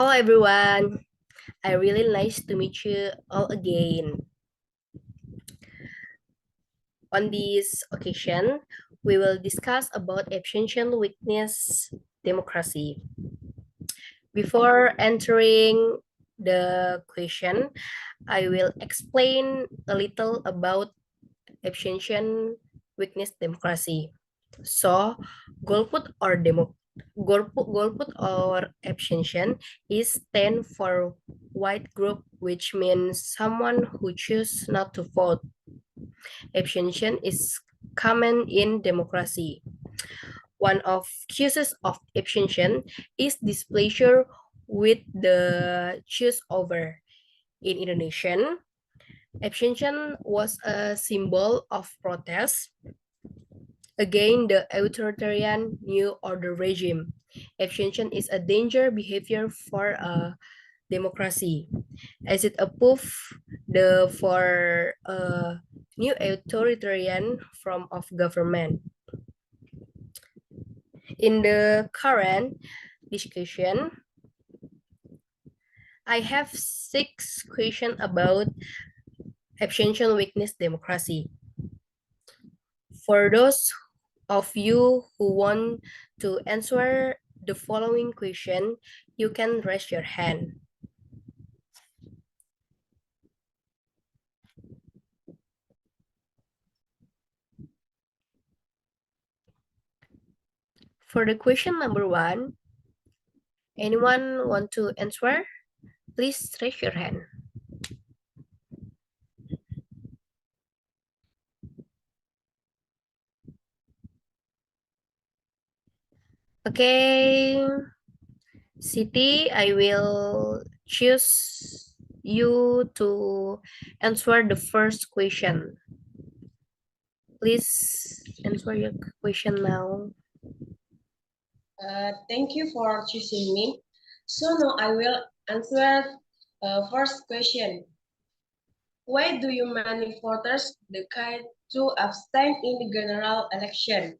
Hello everyone. I really nice to meet you all again. On this occasion, we will discuss about abstention weakness democracy. Before entering the question, I will explain a little about abstention weakness democracy. So, golput or demo golput or abstention is stand for white group, which means someone who choose not to vote. Abstention is common in democracy. One of causes of abstention is displeasure with the choose over. In Indonesian, abstention was a symbol of protest against the authoritarian New Order regime. Abstention is a danger behavior for a democracy, as it approves the for a new authoritarian form of government. In the current discussion, I have 6 questions about abstention weakness democracy. For those of you who want to answer the following question, you can raise your hand. For the question number 1, anyone want to answer? Please raise your hand. Okay, Siti, I will choose you to answer the first question. Please answer your question now. Thank you for choosing me. So now I will answer first question. Why do you many voters decide to abstain in the general election?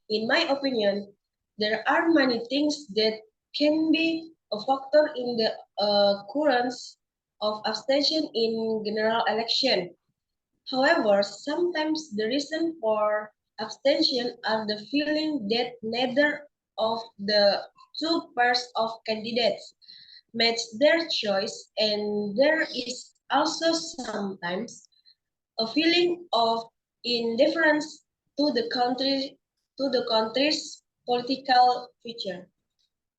In my opinion, there are many things that can be a factor in the occurrence of abstention in general election. However, sometimes the reason for abstention are the feeling that neither of the two pairs of candidates match their choice, and there is also sometimes a feeling of indifference to the country's political future.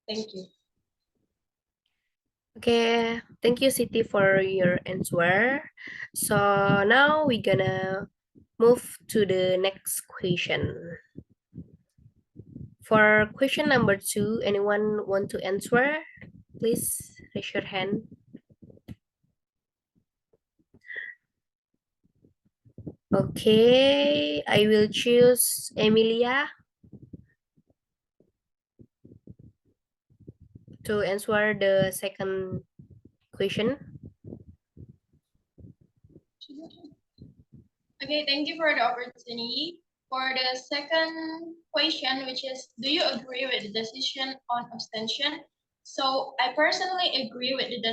Thank you. Okay, thank you, Siti, for your answer. So now we're gonna move to the next question. For question number 2, anyone want to answer? Please raise your hand. Okay, I will choose Emilia to answer the second question. Okay, thank you for the opportunity. For the second question, which is, do you agree with the decision on abstention? So I personally agree with the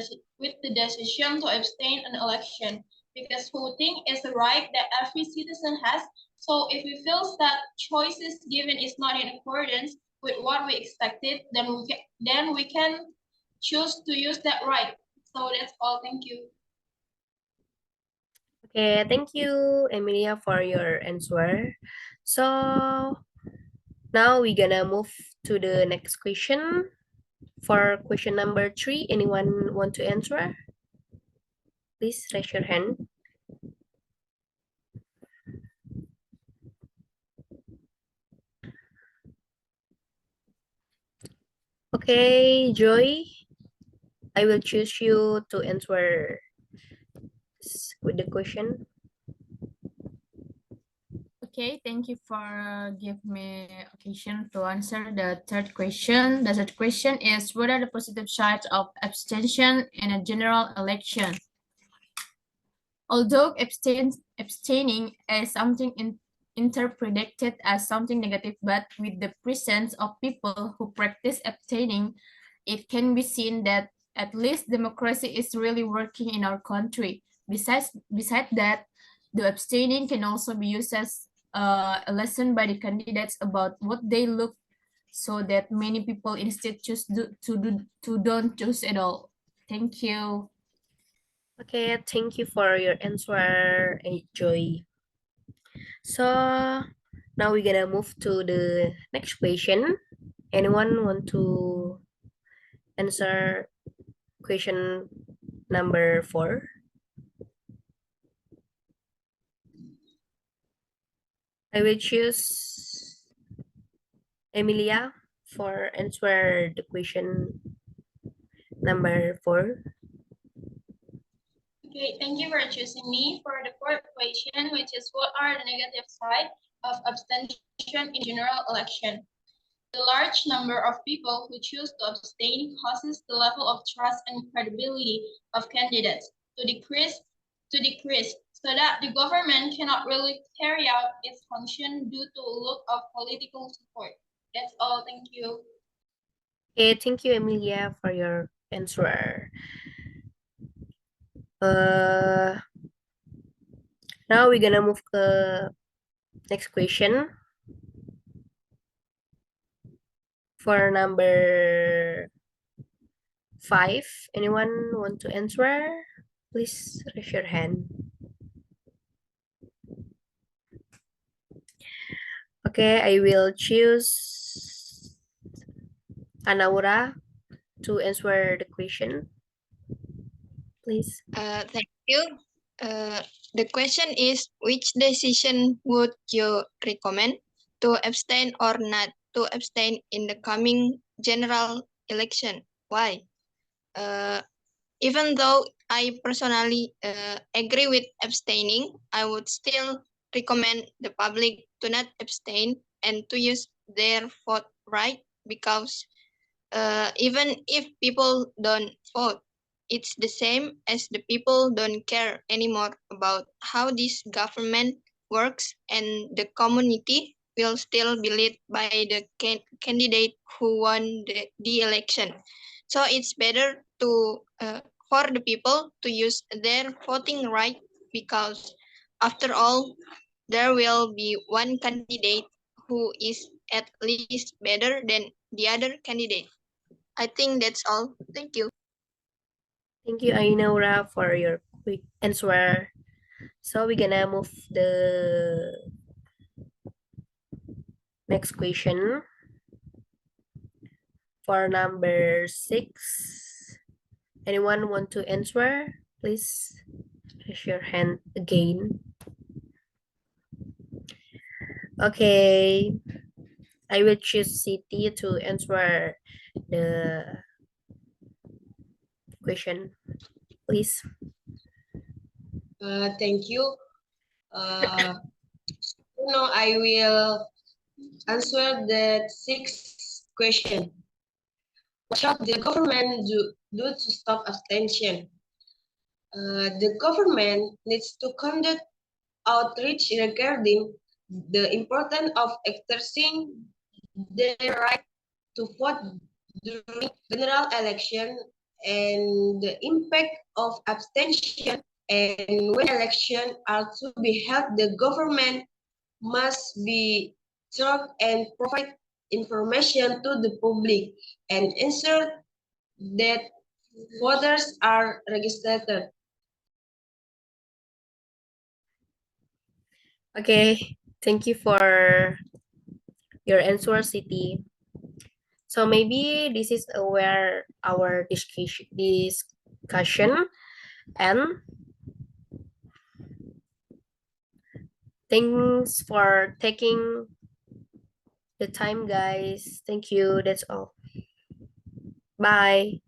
decision to abstain in election because voting is a right that every citizen has. So if we feel that choices given is not in accordance with what we expected, then we can choose to use that right. So that's all. Thank you. Okay, thank you, Emilia, for your answer. So now we're gonna move to the next question. For question number 3, anyone want to answer? Please raise your hand. Okay, Joy, I will choose you to answer with the question. Okay, thank you for giving me occasion to answer the third question. The third question is, what are the positive sides of abstention in a general election? Although abstaining is something interpreted as something negative, but with the presence of people who practice abstaining, it can be seen that At least democracy is really working in our country. Besides that, the abstaining can also be used as a lesson by the candidates about what they look, so that many people instead to don't choose at all. Thank you. Okay, thank you for your answer, Joy. So now we're gonna move to the next question. Anyone want to answer question number 4? I will choose Emilia for answer the question number 4. Okay, thank you for choosing me for the fourth question, which is what are the negative side of abstention in general election? The large number of people who choose to abstain causes the level of trust and credibility of candidates to decrease so that the government cannot really carry out its function due to a lack of political support. That's all. Thank you. Okay, thank you, Emilia, for your answer. Uh, Now we're gonna move to next question. For number 5, anyone want to answer? Please raise your hand. Okay, I will choose Anaura to answer the question. Please. Thank you. The question is, which decision would you recommend to abstain or not to abstain in the coming general election? Why? Even though I personally agree with abstaining, I would still recommend the public to not abstain and to use their vote right, because even if people don't vote, it's the same as the people don't care anymore about how this government works, and the community will still be led by the candidate who won the election. So it's better to for the people to use their voting right, because after all, there will be one candidate who is at least better than the other candidate. I think that's all. Thank you. Thank you, Ainaura, for your quick answer. So we're gonna move the next question. For number 6, anyone want to answer? Please raise your hand again. Okay, I will choose City to answer the question, please. Thank you. I will answer that sixth question. What should the government do to stop abstention? The government needs to conduct outreach regarding the importance of exercising their right to vote during general election and the impact of abstention. And when elections are to be held, the government must be track and provide information to the public and ensure that voters are registered. Okay, thank you for your answer, City. So maybe this is where our discussion and thanks for taking the time, guys. Thank you. That's all. Bye.